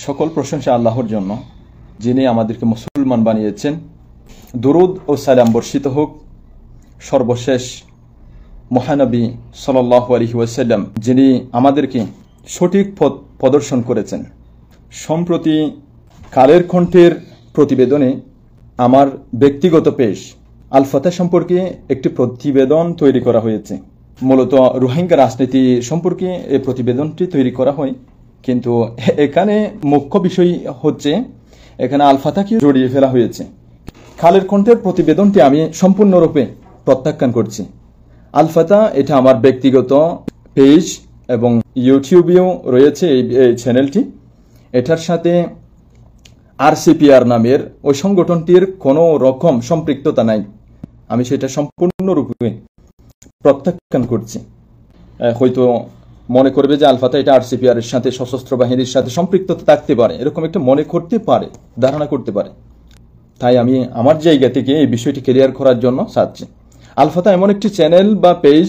সকল প্রশংসা আল্লাহর জন্য, যিনি আমাদেরকে মুসলমান বানিয়েছেন। দুরুদ ও সালাম বর্ষিত হোক সর্বশেষ মহানবী সাল্লাল্লাহু আলাইহি ওয়াসাল্লাম, যিনি আমাদেরকে সঠিক পথ প্রদর্শন করেছেন। সম্প্রতি কালের কণ্ঠের প্রতিবেদনে আমার ব্যক্তিগত পেশ আল ফাতা সম্পর্কে একটি প্রতিবেদন তৈরি করা হয়েছে। মূলত রোহিঙ্গা রাজনীতি সম্পর্কে এই প্রতিবেদনটি তৈরি করা হয়, কিন্তু এখানে মুখ্য বিষয় হচ্ছে এখানে আল ফাতাকে জড়িয়ে ফেলা হয়েছে। কালের কণ্ঠের প্রতিবেদনটি আমি সম্পূর্ণরূপে প্রত্যাখ্যান করছি। আল ফাতা এটা আমার ব্যক্তিগত পেজ এবং ইউটিউবেও রয়েছে এই চ্যানেলটি। এটার সাথে RCPR নামের ওই সংগঠনটির কোনো রকম সম্পৃক্ততা নাই। আমি সেটা সম্পূর্ণরূপে প্রত্যাখ্যান করছি। হয়তো মনে করবে যে আল ফাতা এটা RCPR এর সাথে, সশস্ত্র বাহিনীর সাথে সম্পৃক্ততা থাকতে পারে, এরকম একটা মনে করতে পারে, ধারণা করতে পারে। তাই আমি আমার জায়গা থেকে এই বিষয়টি ক্লিয়ার করার জন্য চাচ্ছি। আল ফাতা এমন একটি চ্যানেল বা পেজ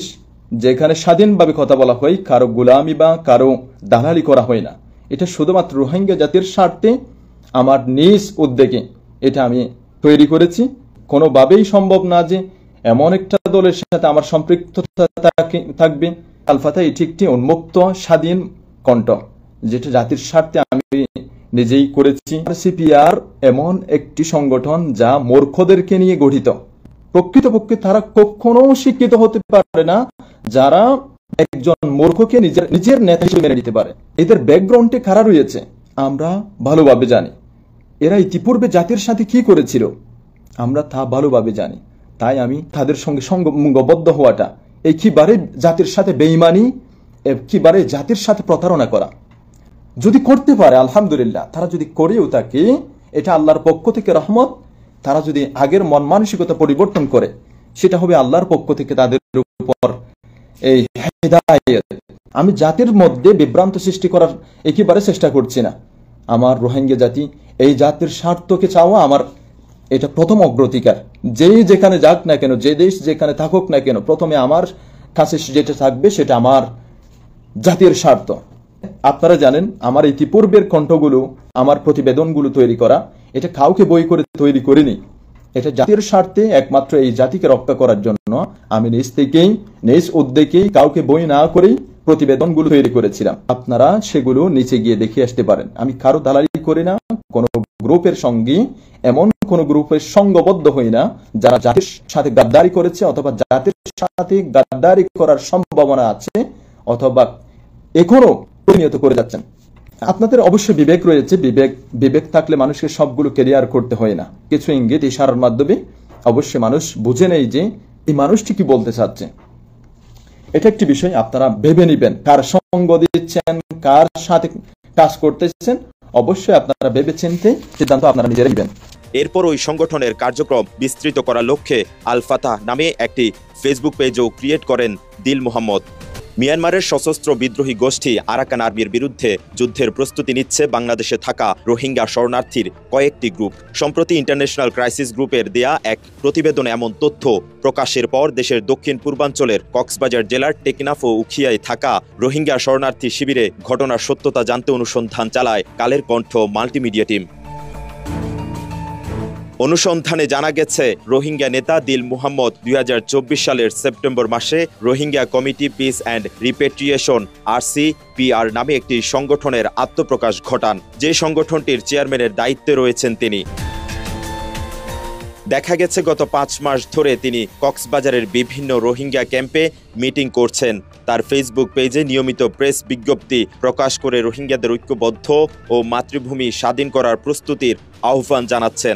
যেখানে স্বাধীনভাবে কথা বলা হয়, কারো গোলামি বা কারো দালালি করা হয় না। এটা শুধুমাত্র রোহিঙ্গা জাতির স্বার্থে আমার নিজ উদ্যোগে এটা আমি তৈরি করেছি। কোনোভাবেই সম্ভব না যে এমন একটা দলের সাথে আমার সম্পৃক্ততা থাকবে। আল ফাতা এটি একটি উন্মুক্ত স্বাধীন কণ্ঠ, যেটা জাতির স্বার্থে আমি নিজেই করেছি। RCPR এমন একটি সংগঠন যা মূর্খদেরকে নিয়ে গঠিত। প্রকৃতপক্ষে তারা কখনো শিক্ষিত হতে পারে না যারা একজন মূর্খকে নিজের নেতা হিসেবে মেনে নিতে পারে। এদের ব্যাকগ্রাউন্ডে কারা রয়েছে আমরা ভালোভাবে জানি। এরা ইতিপূর্বে জাতির সাথে কি করেছিল আমরা তা ভালোভাবে জানি। তাই আমি তাদের সঙ্গে সঙ্গবদ্ধ হওয়াটা একেবারে জাতির সাথে বেঈমানি, একেবারে জাতির সাথে প্রতারণা করা। যদি করতে পারে আলহামদুলিল্লাহ, তারা যদি করেও থাকে এটা আল্লাহর পক্ষ থেকে রহমত। তারা যদি আগের মন মানসিকতা পরিবর্তন করে সেটা হবে আল্লাহর পক্ষ থেকে তাদের উপর এই হিদায়াত। আমি জাতির মধ্যে বিভ্রান্ত সৃষ্টি করার একেবারে চেষ্টা করছি না। আমার রোহিঙ্গা জাতি, এই জাতির স্বার্থকে চাওয়া আমার এটা প্রথম অগ্রাধিকার। যেই যেখানে যাক না কেন, যে দেশ যেখানে থাকুক না কেন, প্রথমে আমার কাছে যেটা থাকবে সেটা আমার জাতির স্বার্থ। আপনারা জানেন আমার ইতিপূর্বের কণ্ঠগুলো, আমার প্রতিবেদনগুলো তৈরি করা এটা কাউকে বই করে তৈরি করিনি। এটা জাতির স্বার্থে, একমাত্র এই জাতিকে রক্ষা করার জন্য আমি নিজ উদ্যোগেই কাউকে বই না করেই প্রতিবেদনগুলো তৈরি করেছিলাম। আপনারা সেগুলো নিচে গিয়ে দেখে আসতে পারেন। আমি কারো দালালি করি না, কোন গ্রুপের সঙ্গে, এমন কোন গ্রুপের সঙ্গবদ্ধ হই না যারা জাতির সাথে গাদ্দারি করেছে অথবা জাতির সাথে গাদ্দারি করার সম্ভাবনা আছে অথবা এখনো প্রতিনিয়ত করে যাচ্ছেন। আপনাদের অবশ্যই বিবেক রয়েছে। বিবেক থাকলে মানুষকে সবগুলো ক্লিয়ার করতে হয় না। কিছু ইঙ্গিত ইশারার মাধ্যমে অবশ্যই মানুষ বুঝে নেই যে এই মানুষটি কি বলতে চাচ্ছে। এটা একটি বিষয় আপনারা ভেবে নিবেন, কার সঙ্গ দিচ্ছেন, কার সাথে কাজ করতেছেন, অবশ্যই আপনারা ভেবে চিনতে সিদ্ধান্ত আপনারা নিজেরা নেবেন। এরপর ওই সংগঠনের কার্যক্রম বিস্তৃত করার লক্ষ্যে আল ফাতা নামে একটি ফেসবুক পেজও ক্রিয়েট করেন দিল মোহাম্মদ। মিয়ানমারের সশস্ত্র বিদ্রোহী গোষ্ঠী আরাকান আর্মির বিরুদ্ধে যুদ্ধের প্রস্তুতি নিচ্ছে বাংলাদেশে থাকা রোহিঙ্গা শরণার্থীর কয়েকটি গ্রুপ। সম্প্রতি ইন্টারন্যাশনাল ক্রাইসিস গ্রুপের দেয়া এক প্রতিবেদনে এমন তথ্য প্রকাশের পর দেশের দক্ষিণ পূর্বাঞ্চলের কক্সবাজার জেলার টেকনাফ ও উখিয়ায় থাকা রোহিঙ্গা শরণার্থী শিবিরে ঘটনার সত্যতা জানতে অনুসন্ধান চালায় কালের কণ্ঠ মাল্টিমিডিয়া টিম। অনুসন্ধানে জানা গেছে রোহিঙ্গা নেতা দিল মোহাম্মদ 2024 সালের সেপ্টেম্বর মাসে Rohingya committee piece and repatriation RCPR নামে একটি সংগঠনের আত্মপ্রকাশ ঘটান, যে সংগঠনটির চেয়ারম্যানের দায়িত্বে রয়েছেন তিনি। দেখা গেছে গত 5 মাস ধরে তিনি কক্সবাজারের বিভিন্ন রোহিঙ্গা ক্যাম্পে মিটিং করছেন। তার ফেসবুক পেজে নিয়মিত প্রেস বিজ্ঞপ্তি প্রকাশ করে রোহিঙ্গাদের ঐক্যবদ্ধ ও মাতৃভূমি স্বাধীন করার প্রস্তুতির আহ্বান জানাচ্ছেন।